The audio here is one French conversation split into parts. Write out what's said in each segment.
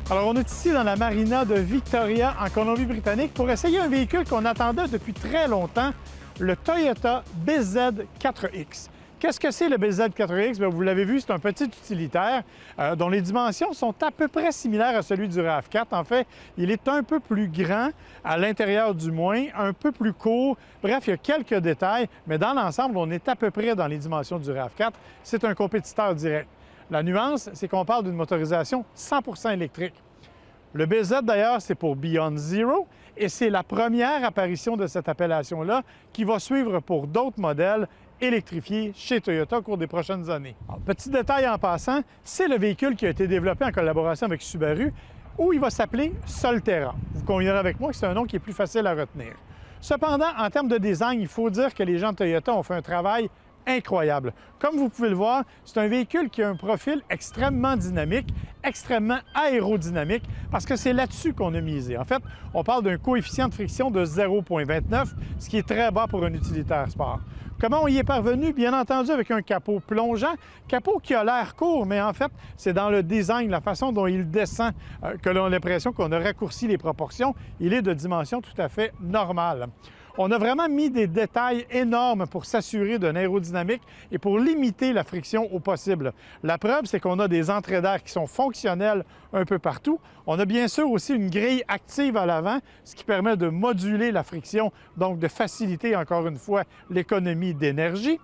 Alors, on est ici dans la marina de Victoria, en Colombie-Britannique, pour essayer un véhicule qu'on attendait depuis très longtemps, le Toyota BZ4X. Qu'est-ce que c'est le BZ4X? Bien, vous l'avez vu, c'est un petit utilitaire dont les dimensions sont à peu près similaires à celui du RAV4. En fait, il est un peu plus grand, à l'intérieur du moins, un peu plus court. Bref, il y a quelques détails, mais dans l'ensemble, on est à peu près dans les dimensions du RAV4. C'est un compétiteur direct. La nuance, c'est qu'on parle d'une motorisation 100% électrique. Le BZ, d'ailleurs, c'est pour Beyond Zero et c'est la première apparition de cette appellation-là qui va suivre pour d'autres modèles électrifiés chez Toyota au cours des prochaines années. Alors, petit détail en passant, c'est le véhicule qui a été développé en collaboration avec Subaru où il va s'appeler Solterra. Vous conviendrez avec moi que c'est un nom qui est plus facile à retenir. Cependant, en termes de design, il faut dire que les gens de Toyota ont fait un travail incroyable. Comme vous pouvez le voir, c'est un véhicule qui a un profil extrêmement dynamique, extrêmement aérodynamique, parce que c'est là-dessus qu'on a misé. En fait, on parle d'un coefficient de friction de 0,29, ce qui est très bas pour un utilitaire sport. Comment on y est parvenu? Bien entendu, avec un capot plongeant, capot qui a l'air court, mais en fait, c'est dans le design, la façon dont il descend, que l'on a l'impression qu'on a raccourci les proportions. Il est de dimension tout à fait normale. On a vraiment mis des détails énormes pour s'assurer d'une aérodynamique et pour limiter la friction au possible. La preuve, c'est qu'on a des entrées d'air qui sont fonctionnelles un peu partout. On a bien sûr aussi une grille active à l'avant, ce qui permet de moduler la friction, donc de faciliter encore une fois l'économie d'énergie.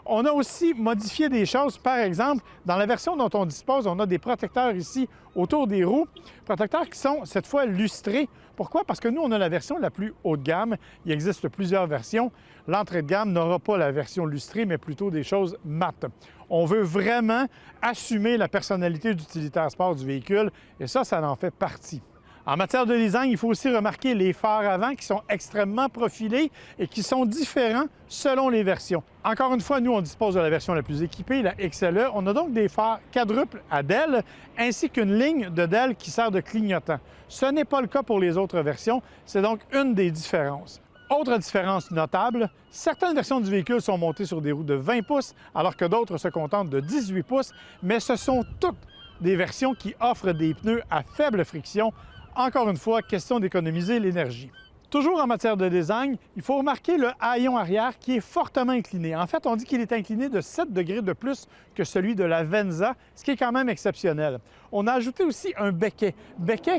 On a aussi modifié des choses. Par exemple, dans la version dont on dispose, on a des protecteurs ici autour des roues, protecteurs qui sont cette fois lustrés. Pourquoi? Parce que nous, on a la version la plus haut de gamme. Il existe plusieurs versions. L'entrée de gamme n'aura pas la version lustrée, mais plutôt des choses mates. On veut vraiment assumer la personnalité d'utilitaire sport du véhicule et ça en fait partie. En matière de design, il faut aussi remarquer les phares avant qui sont extrêmement profilés et qui sont différents selon les versions. Encore une fois, nous, on dispose de la version la plus équipée, la XLE. On a donc des phares quadruples à DEL ainsi qu'une ligne de DEL qui sert de clignotant. Ce n'est pas le cas pour les autres versions. C'est donc une des différences. Autre différence notable, certaines versions du véhicule sont montées sur des roues de 20 pouces alors que d'autres se contentent de 18 pouces, mais ce sont toutes des versions qui offrent des pneus à faible friction. Encore une fois, question d'économiser l'énergie. Toujours en matière de design, il faut remarquer le haillon arrière qui est fortement incliné. En fait, on dit qu'il est incliné de 7 degrés de plus que celui de la Venza, ce qui est quand même exceptionnel. On a ajouté aussi un becquet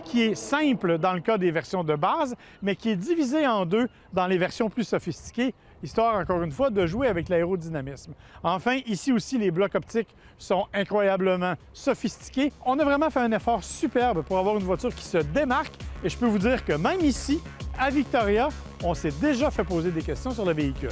qui est simple dans le cas des versions de base, mais qui est divisé en deux dans les versions plus sophistiquées, histoire, encore une fois, de jouer avec l'aérodynamisme. Enfin, ici aussi, les blocs optiques sont incroyablement sophistiqués. On a vraiment fait un effort superbe pour avoir une voiture qui se démarque et je peux vous dire que même ici, à Victoria, on s'est déjà fait poser des questions sur le véhicule.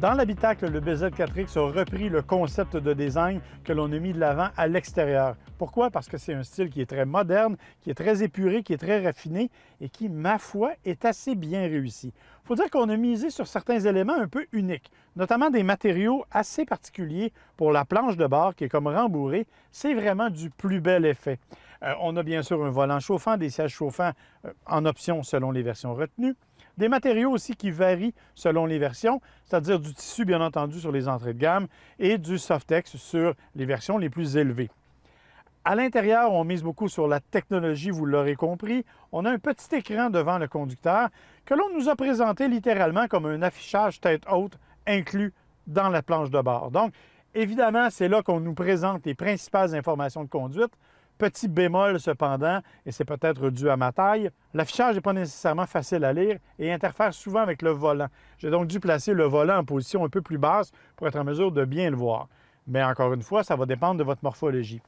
Dans l'habitacle, le BZ4X a repris le concept de design que l'on a mis de l'avant à l'extérieur. Pourquoi? Parce que c'est un style qui est très moderne, qui est très épuré, qui est très raffiné et qui, ma foi, est assez bien réussi. Il faut dire qu'on a misé sur certains éléments un peu uniques, notamment des matériaux assez particuliers pour la planche de bord qui est comme rembourrée. C'est vraiment du plus bel effet. On a bien sûr un volant chauffant, des sièges chauffants en option selon les versions retenues. Des matériaux aussi qui varient selon les versions, c'est-à-dire du tissu, bien entendu, sur les entrées de gamme et du Softex sur les versions les plus élevées. À l'intérieur, on mise beaucoup sur la technologie, vous l'aurez compris. On a un petit écran devant le conducteur que l'on nous a présenté littéralement comme un affichage tête haute inclus dans la planche de bord. Donc, évidemment, c'est là qu'on nous présente les principales informations de conduite. Petit bémol cependant, et c'est peut-être dû à ma taille, l'affichage n'est pas nécessairement facile à lire et interfère souvent avec le volant. J'ai donc dû placer le volant en position un peu plus basse pour être en mesure de bien le voir. Mais encore une fois, ça va dépendre de votre morphologie.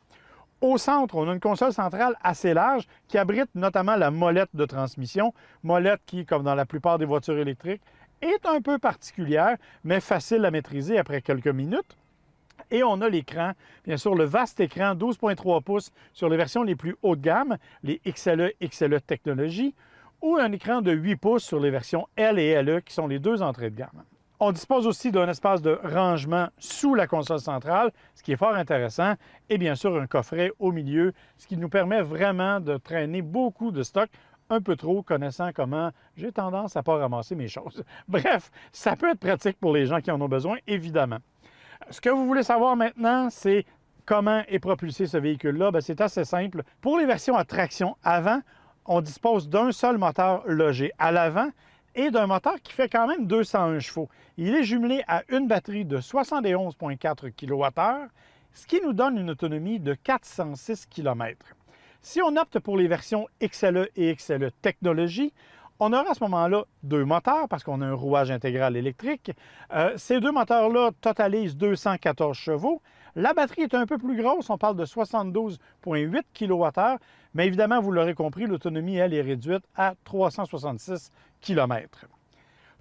Au centre, on a une console centrale assez large qui abrite notamment la molette de transmission, molette qui, comme dans la plupart des voitures électriques, est un peu particulière, mais facile à maîtriser après quelques minutes. Et on a l'écran, bien sûr, le vaste écran 12,3 pouces sur les versions les plus haut de gamme, les XLE, XLE Technologie, ou un écran de 8 pouces sur les versions L et LE, qui sont les deux entrées de gamme. On dispose aussi d'un espace de rangement sous la console centrale, ce qui est fort intéressant, et bien sûr un coffret au milieu, ce qui nous permet vraiment de traîner beaucoup de stock, un peu trop, connaissant comment j'ai tendance à ne pas ramasser mes choses. Bref, ça peut être pratique pour les gens qui en ont besoin, évidemment. Ce que vous voulez savoir maintenant, c'est comment est propulsé ce véhicule-là. Bien, c'est assez simple. Pour les versions à traction avant, on dispose d'un seul moteur logé à l'avant et d'un moteur qui fait quand même 201 chevaux. Il est jumelé à une batterie de 71,4 kWh, ce qui nous donne une autonomie de 406 km. Si on opte pour les versions XLE et XLE Technologie, on aura à ce moment-là deux moteurs parce qu'on a un rouage intégral électrique. Ces deux moteurs-là totalisent 214 chevaux. La batterie est un peu plus grosse, on parle de 72,8 kWh, mais évidemment, vous l'aurez compris, l'autonomie, elle, est réduite à 366 km.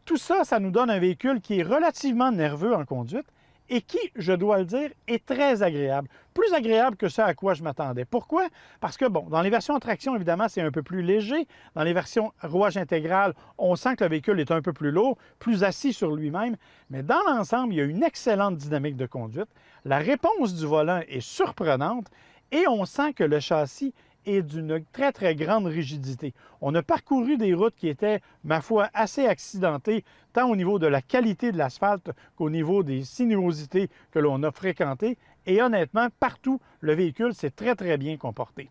Tout ça, ça nous donne un véhicule qui est relativement nerveux en conduite et qui, je dois le dire, est très agréable. Plus agréable que ce à quoi je m'attendais. Pourquoi? Parce que, bon, dans les versions à traction, évidemment, c'est un peu plus léger. Dans les versions rouage intégral, on sent que le véhicule est un peu plus lourd, plus assis sur lui-même. Mais dans l'ensemble, il y a une excellente dynamique de conduite. La réponse du volant est surprenante et on sent que le châssis est d'une très, très grande rigidité. On a parcouru des routes qui étaient, ma foi, assez accidentées, tant au niveau de la qualité de l'asphalte qu'au niveau des sinuosités que l'on a fréquentées. Et honnêtement, partout, le véhicule s'est très, très bien comporté.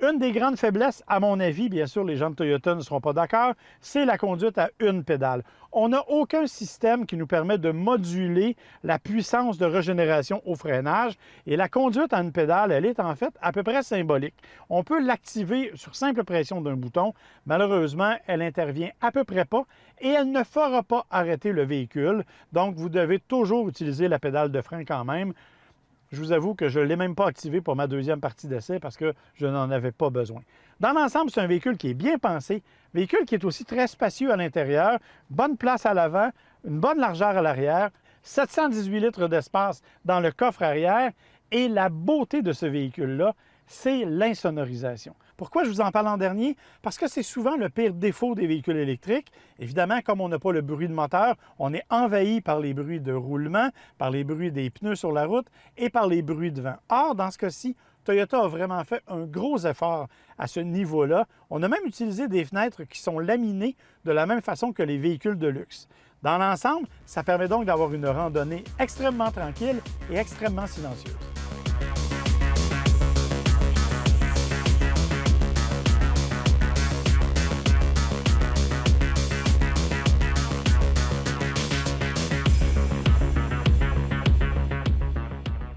Une des grandes faiblesses, à mon avis, bien sûr, les gens de Toyota ne seront pas d'accord, c'est la conduite à une pédale. On n'a aucun système qui nous permet de moduler la puissance de régénération au freinage et la conduite à une pédale, elle est en fait à peu près symbolique. On peut l'activer sur simple pression d'un bouton. Malheureusement, elle intervient à peu près pas et elle ne fera pas arrêter le véhicule. Donc, vous devez toujours utiliser la pédale de frein quand même. Je vous avoue que je ne l'ai même pas activé pour ma deuxième partie d'essai parce que je n'en avais pas besoin. Dans l'ensemble, c'est un véhicule qui est bien pensé, véhicule qui est aussi très spacieux à l'intérieur, bonne place à l'avant, une bonne largeur à l'arrière, 718 litres d'espace dans le coffre arrière et la beauté de ce véhicule-là, c'est l'insonorisation. Pourquoi je vous en parle en dernier? Parce que c'est souvent le pire défaut des véhicules électriques. Évidemment, comme on n'a pas le bruit de moteur, on est envahi par les bruits de roulement, par les bruits des pneus sur la route et par les bruits de vent. Or, dans ce cas-ci, Toyota a vraiment fait un gros effort à ce niveau-là. On a même utilisé des fenêtres qui sont laminées de la même façon que les véhicules de luxe. Dans l'ensemble, ça permet donc d'avoir une randonnée extrêmement tranquille et extrêmement silencieuse.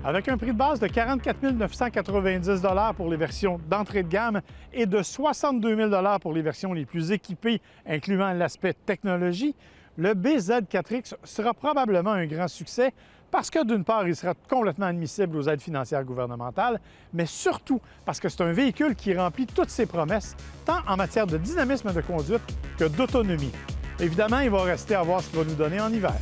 Avec un prix de base de 44 990 $ pour les versions d'entrée de gamme et de 62 000 $ pour les versions les plus équipées, incluant l'aspect technologie, le BZ4X sera probablement un grand succès parce que, d'une part, il sera complètement admissible aux aides financières gouvernementales, mais surtout parce que c'est un véhicule qui remplit toutes ses promesses, tant en matière de dynamisme de conduite que d'autonomie. Évidemment, il va rester à voir ce qu'il va nous donner en hiver.